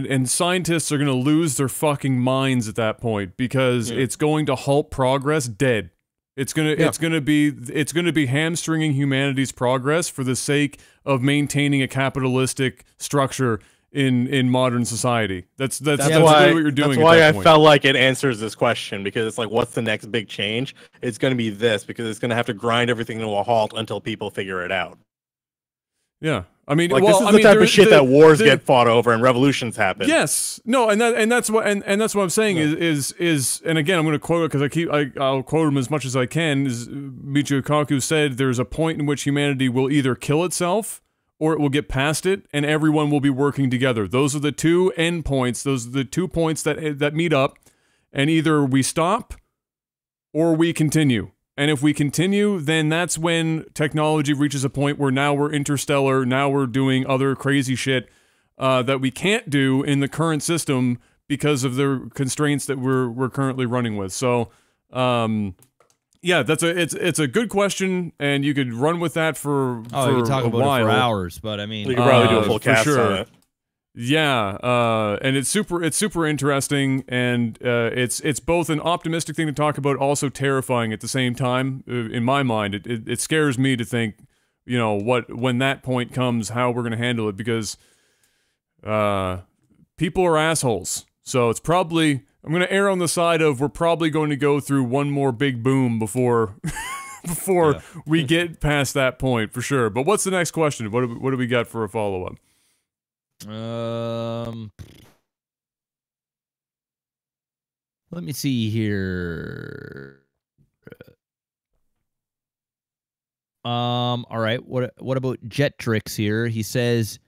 and scientists are going to lose their fucking minds at that point, because it's going to halt progress dead. It's gonna be hamstringing humanity's progress for the sake of maintaining a capitalistic structure in modern society. That's really what you're doing. That's why I felt like it answers this question, because it's like, what's the next big change? It's going to be this, because it's going to have to grind everything to a halt until people figure it out. Yeah. I mean, like, this is the type of shit that wars get fought over and revolutions happen. Yes, no, and that's what I'm saying is, and again, I'm going to quote it because I'll quote him as much as I can. Is Michio Kaku said, "There's a point in which humanity will either kill itself or it will get past it, and everyone will be working together. Those are the two end points. Those are the 2 points that meet up, and either we stop or we continue." And if we continue, then that's when technology reaches a point where now we're interstellar, now we're doing other crazy shit that we can't do in the current system because of the constraints that we're currently running with. So, yeah, it's a good question, and you could run with that for you could talk about it for hours, but I mean, you could probably do a full cast on it. Yeah, and it's super interesting, and it's both an optimistic thing to talk about, also terrifying at the same time. In my mind, it scares me to think, when that point comes, how we're gonna handle it, because people are assholes. So it's probably, I'm gonna err on the side of, we're probably going to go through one more big boom before we get past that point for sure. But what's the next question? What do we got for a follow up? Let me see here. All right. What about Jet Tricks here? He says,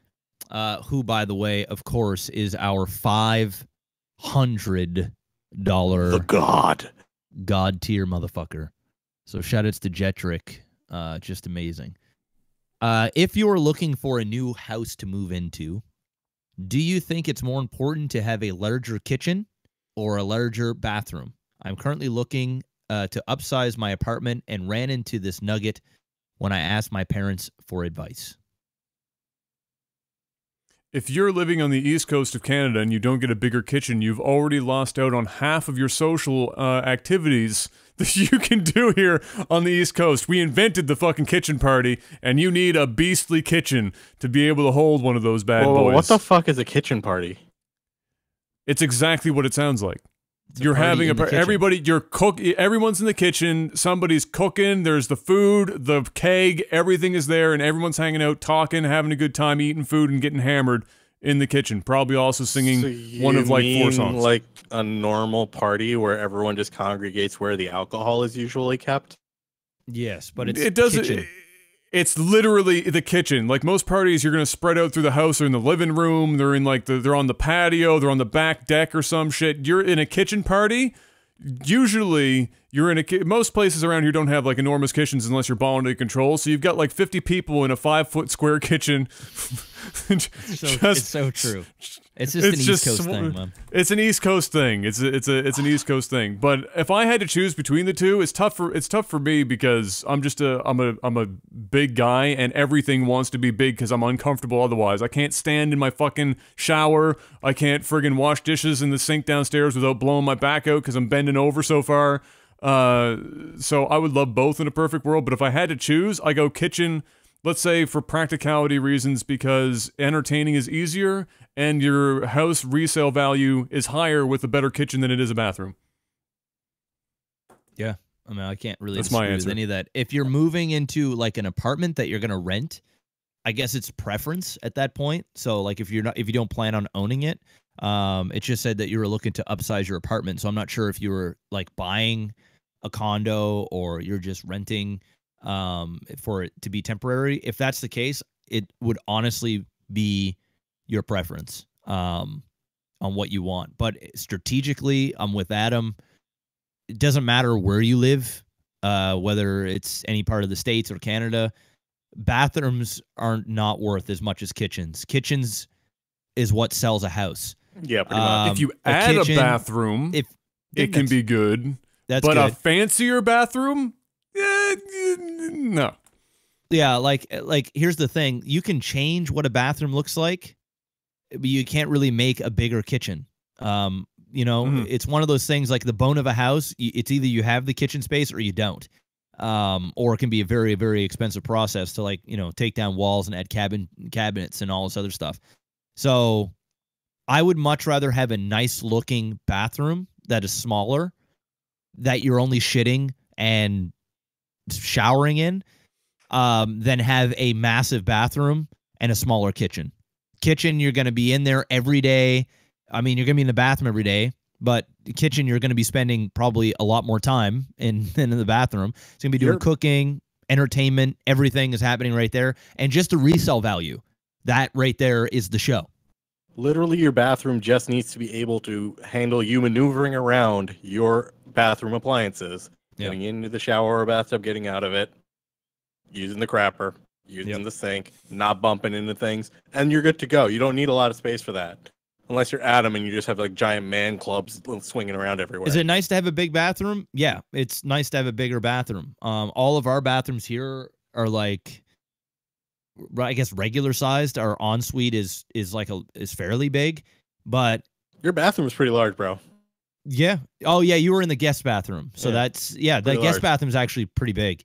who, by the way, of course, is our $500 God tier motherfucker. So shout outs to Jet Trick. Just amazing. If you're looking for a new house to move into, do you think it's more important to have a larger kitchen or a larger bathroom? I'm currently looking to upsize my apartment and ran into this nugget when I asked my parents for advice. If you're living on the east coast of Canada and you don't get a bigger kitchen, you've already lost out on half of your social activities that you can do here on the east coast. We invented the fucking kitchen party, and you need a beastly kitchen to be able to hold one of those bad boys. What the fuck is a kitchen party? It's exactly what it sounds like. You're having everybody, everyone's in the kitchen, somebody's cooking, there's the food, the keg, everything is there, and everyone's hanging out, talking, having a good time, eating food, and getting hammered in the kitchen, probably also singing one of like 4 songs. Like a normal party where everyone just congregates where the alcohol is usually kept? Yes, but it's it's literally the kitchen. Like most parties, you're gonna spread out through the house or in the living room. They're in like they're on the patio. They're on the back deck or some shit. You're in a kitchen party. Usually, you're in most places around here don't have like enormous kitchens unless you're balling to control. So you've got like 50 people in a 5-foot square kitchen. It's so true. It's just an East Coast thing, man. It's an East Coast thing. It's an East Coast thing. But if I had to choose between the two, it's tough for me because I'm a big guy and everything wants to be big because I'm uncomfortable otherwise. I can't stand in my fucking shower. I can't friggin' wash dishes in the sink downstairs without blowing my back out because I'm bending over so far. So I would love both in a perfect world. But if I had to choose, I go kitchen. Let's say for practicality reasons because entertaining is easier and your house resale value is higher with a better kitchen than it is a bathroom. Yeah. I mean, I can't really That's my disagree answer. with any of that. If you're moving into like an apartment that you're going to rent, I guess it's preference at that point. So like if you don't plan on owning it, it just said that you were looking to upsize your apartment. So I'm not sure if you were like buying a condo or you're just renting for it to be temporary. If that's the case, it would honestly be your preference on what you want. But strategically, I'm with Adam. It doesn't matter where you live, whether it's any part of the States or Canada. Bathrooms are not worth as much as kitchens. Kitchens is what sells a house. Yeah, pretty much. If you add a bathroom, it can be good. But a fancier bathroom, no. Yeah, like here's the thing: you can change what a bathroom looks like, but you can't really make a bigger kitchen. It's one of those things like the bone of a house. It's either you have the kitchen space or you don't. Or it can be a very, very expensive process to take down walls and add cabinets and all this other stuff. So I would much rather have a nice looking bathroom that is smaller, that you're only shitting and showering in, than have a massive bathroom and a smaller kitchen. Kitchen, you're going to be in there every day. I mean, you're going to be in the bathroom every day, but the kitchen, you're going to be spending probably a lot more time than in the bathroom. It's going to be doing cooking, entertainment, everything is happening right there. And just the resale value, that right there is the show. Literally, your bathroom just needs to be able to handle you maneuvering around your bathroom appliances, getting into the shower or bathtub, getting out of it, using the crapper, using the sink, not bumping into things, and you're good to go. You don't need a lot of space for that. Unless you're Adam and you just have like giant man clubs swinging around everywhere. Is it nice to have a big bathroom? Yeah, it's nice to have a bigger bathroom. All of our bathrooms here are like, I guess, regular sized. Our ensuite is fairly big, but your bathroom is pretty large, bro. Yeah. Oh yeah, you were in the guest bathroom, so that's the guest bathroom is actually pretty big.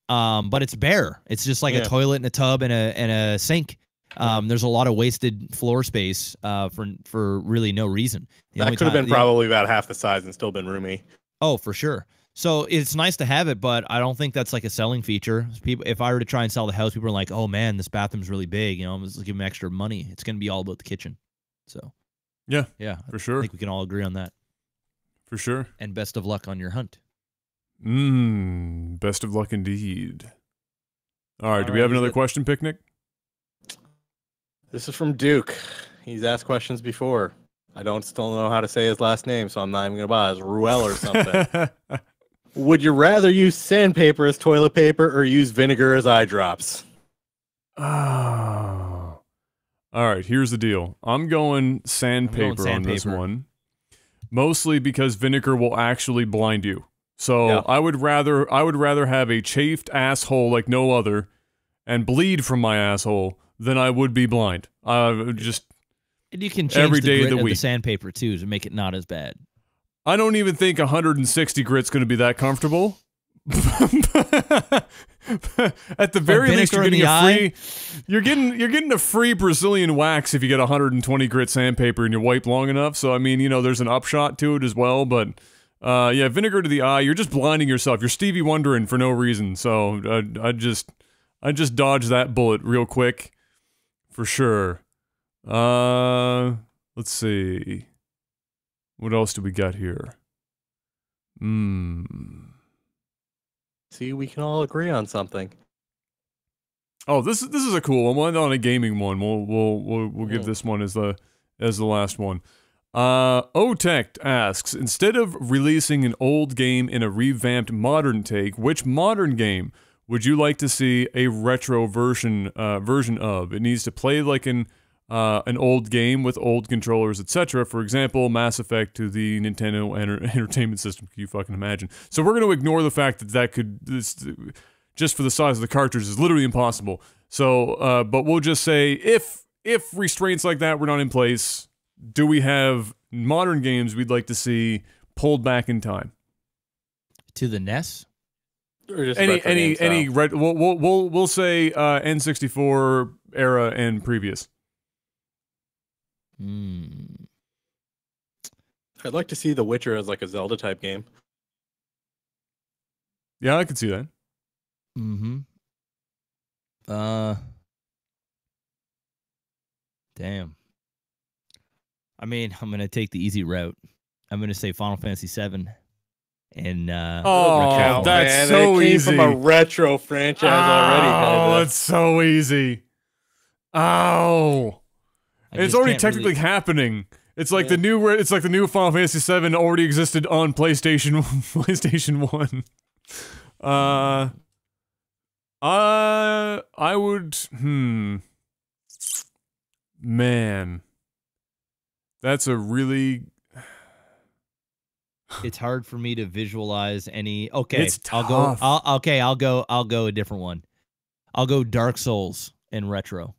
But it's bare. It's just like a toilet and a tub and a sink. There's a lot of wasted floor space for really no reason. That could have been probably about half the size and still been roomy. Oh, for sure. So it's nice to have it, but I don't think that's like a selling feature. People, if I were to try and sell the house, people are like, "Oh man, this bathroom's really big. I'm just give them extra money." It's going to be all about the kitchen. So, yeah, for sure. I think we can all agree on that. For sure. And best of luck on your hunt. Best of luck indeed. All right, do we have another question, Picnic? This is from Duke. He's asked questions before. I still know how to say his last name, so I'm not even going to buy his Ruel or something. Would you rather use sandpaper as toilet paper or use vinegar as eye drops? Oh. All right, here's the deal. I'm going sandpaper on this one. Mostly because vinegar will actually blind you. So I would rather have a chafed asshole like no other and bleed from my asshole than I would be blind. Just and you can change every the day grit of the week. The sandpaper too to make it not as bad. I don't even think 160 grit's going to be that comfortable. At the very least, you're getting you're getting a free Brazilian wax if you get 120 grit sandpaper and you wipe long enough. So I mean, there's an upshot to it as well. But vinegar to the eye, you're just blinding yourself. You're Stevie Wondering for no reason. So I just dodge that bullet real quick, for sure. Let's see. What else do we got here? See, we can all agree on something. Oh, this is a cool one. On a gaming one. We'll give this one as the last one. Otech asks, instead of releasing an old game in a revamped modern take, which modern game would you like to see a retro version of? It needs to play like an old game with old controllers, etc. For example, Mass Effect to the Nintendo Entertainment System. Can you fucking imagine? So we're going to ignore the fact that just for the size of the cartridge is literally impossible. So, but we'll just say if restraints like that were not in place, do we have modern games we'd like to see pulled back in time to the NES? Or just we'll say N64 era and previous. I'd like to see The Witcher as like a Zelda type game. Yeah, I could see that. Damn. I mean, I'm gonna take the easy route. I'm gonna say Final Fantasy VII. And that's man, so it came easy. From a retro franchise already. Oh, it's so easy. Oh, it's already technically happening. It's like the new. It's like the new Final Fantasy VII already existed on PlayStation 1. I would. Man, that's a really. It's hard for me to visualize any. Okay, it's tough. I'll go a different one. I'll go Dark Souls in retro.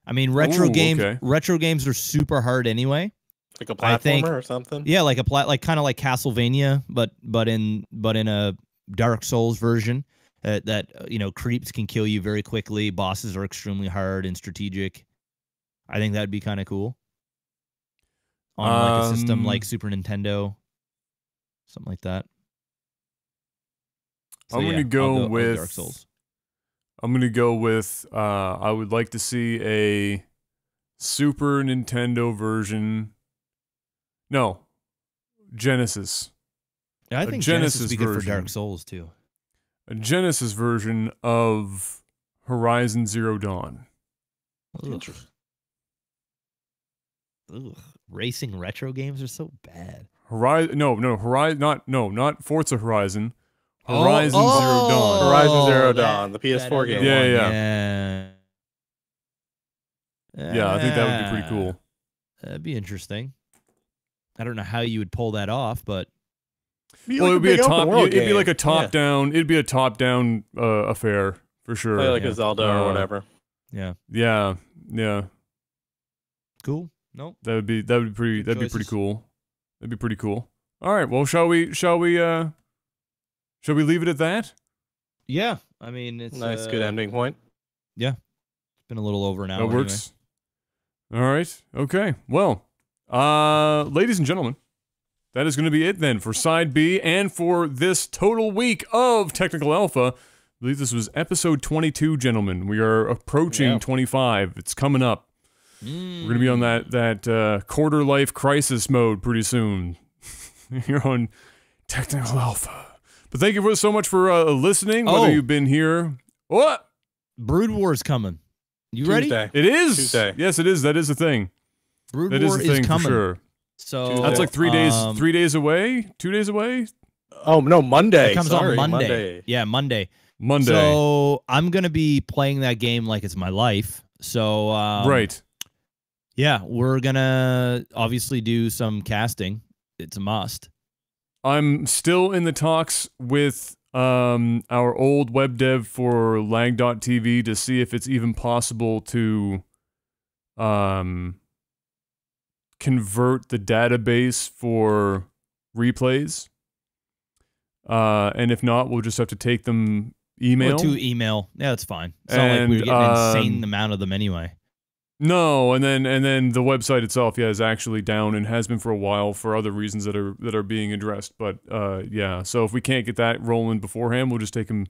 I mean, retro games are super hard anyway. Like a platformer or something. Yeah, like kind of like Castlevania, but in a Dark Souls version that creeps can kill you very quickly. Bosses are extremely hard and strategic. I think that'd be kind of cool. On like a system like Super Nintendo, something like that. So, I'm gonna go with Dark Souls. I'm gonna go with. I would like to see a Super Nintendo version. No, Genesis. Yeah, I think Genesis would be good for Dark Souls too. A Genesis version of Horizon Zero Dawn. Interesting. Ugh. Racing retro games are so bad. Not Forza Horizon. Horizon Zero Dawn. Horizon Zero Dawn, the PS4 game. Yeah. I think that would be pretty cool. That'd be interesting. I don't know how you would pull that off, but it'd be a top-down. It'd be a top-down affair for sure. Play like a Zelda or whatever. Yeah. Cool. Nope. That'd be pretty cool. That'd be pretty cool. All right. Well, shall we leave it at that? Yeah. I mean, it's nice, good ending point. Yeah. It's been a little over an hour. That works. All right. Okay. Well, ladies and gentlemen, that is going to be it then for Side B and for this total week of Technical Alpha. I believe this was episode 22, gentlemen. We are approaching 25. It's coming up. We're going to be on that quarter life crisis mode pretty soon. You're on Technical Alpha. But thank you so much for listening, whether you've been here. What? Brood War is coming. You Tuesday. ready? It is. Tuesday. Yes, it is. That is a thing. Brood War is coming. For sure. So Tuesday. That's like 3 days. 3 days away. 2 days away. Oh no, Monday. It comes on Monday. Yeah, Monday. So I'm gonna be playing that game like it's my life. So right. Yeah, we're gonna obviously do some casting. It's a must. I'm still in the talks with our old web dev for LAGTV to see if it's even possible to convert the database for replays. And if not, we'll just have to take them email. Or to email. Yeah, that's fine. It's not like we're getting an insane amount of them anyway. No, and then the website itself, is actually down and has been for a while for other reasons that are being addressed. But yeah, so if we can't get that rolling beforehand, we'll just take them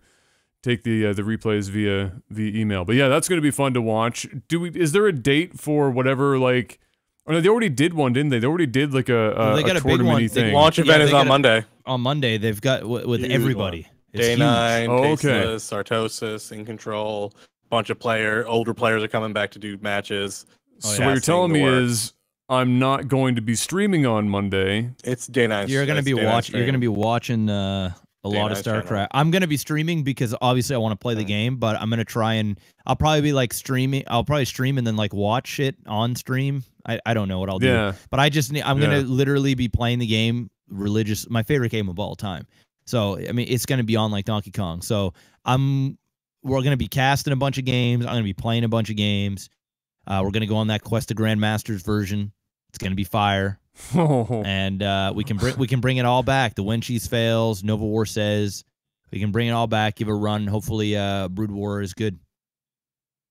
take the replays via email. But yeah, that's going to be fun to watch. Is there a date for whatever, like, oh no, they already did one, didn't they? They already did like they got a big one. thing. The launch event is on Monday. On Monday, they've got with everybody. Day 9, okay. Sartosis, In Control, bunch of older players are coming back to do matches. So what you're telling me is I'm not going to be streaming on Monday. It's day 9. You're going to be watching. You're going to be watching a lot of StarCraft. Channel. I'm going to be streaming because obviously I want to play the game, but I'm going to try and I'll probably be like streaming. I'll probably stream and then like watch it on stream. I don't know what I'll do, but I'm going to literally be playing the game my favorite game of all time. So, I mean, it's going to be on like Donkey Kong. So, we're going to be casting a bunch of games. I'm going to be playing a bunch of games. We're going to go on that Quest of Grandmasters version. It's going to be fire. And we can bring it all back. The Wenchies fails. NovaWar says we can bring it all back. Give it a run. Hopefully, Brood War is good.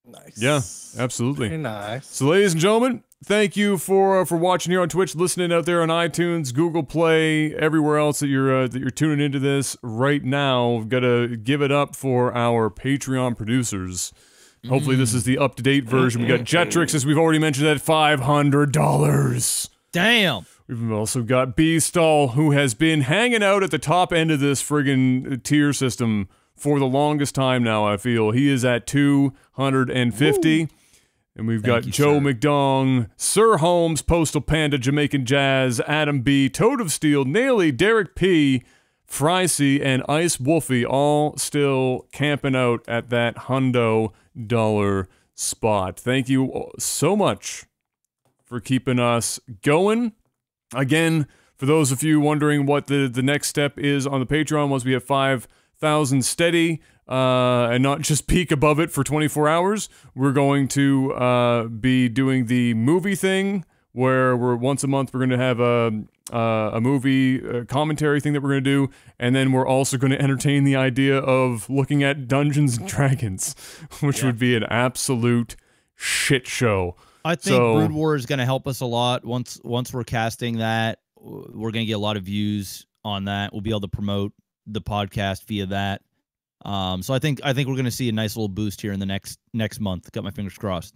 Nice. Yeah, absolutely. Very nice. So, ladies and gentlemen, thank you for watching here on Twitch, listening out there on iTunes, Google Play, everywhere else that you're tuning into this right now. We've got to give it up for our Patreon producers. Hopefully, this is the up-to-date version. We got Jetrix, as we've already mentioned, at $500. Damn. We've also got Beastall, who has been hanging out at the top end of this friggin' tier system for the longest time now, I feel. He is at $250. Woo. And we've got Joe McDong, Sir Holmes, Postal Panda, Jamaican Jazz, Adam B, Toad of Steel, Naily, Derek P, Frycy, and Ice Wolfie all still camping out at that $100 spot. Thank you so much for keeping us going. Again, for those of you wondering what the next step is on the Patreon, once we have 5,000 steady, and not just peak above it for 24 hours, we're going to be doing the movie thing, where once a month we're going to have a movie commentary thing that we're going to do, and then we're also going to entertain the idea of looking at Dungeons and Dragons, which would be an absolute shit show. I think Brood War is going to help us a lot. Once we're casting that, we're going to get a lot of views on that. We'll be able to promote the podcast via that. So I think we're going to see a nice little boost here in the next month. Got my fingers crossed.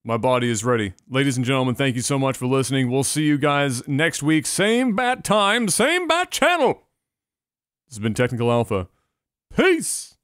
My body is ready. Ladies and gentlemen, thank you so much for listening. We'll see you guys next week. Same bat time, same bat channel. This has been Technical Alpha. Peace!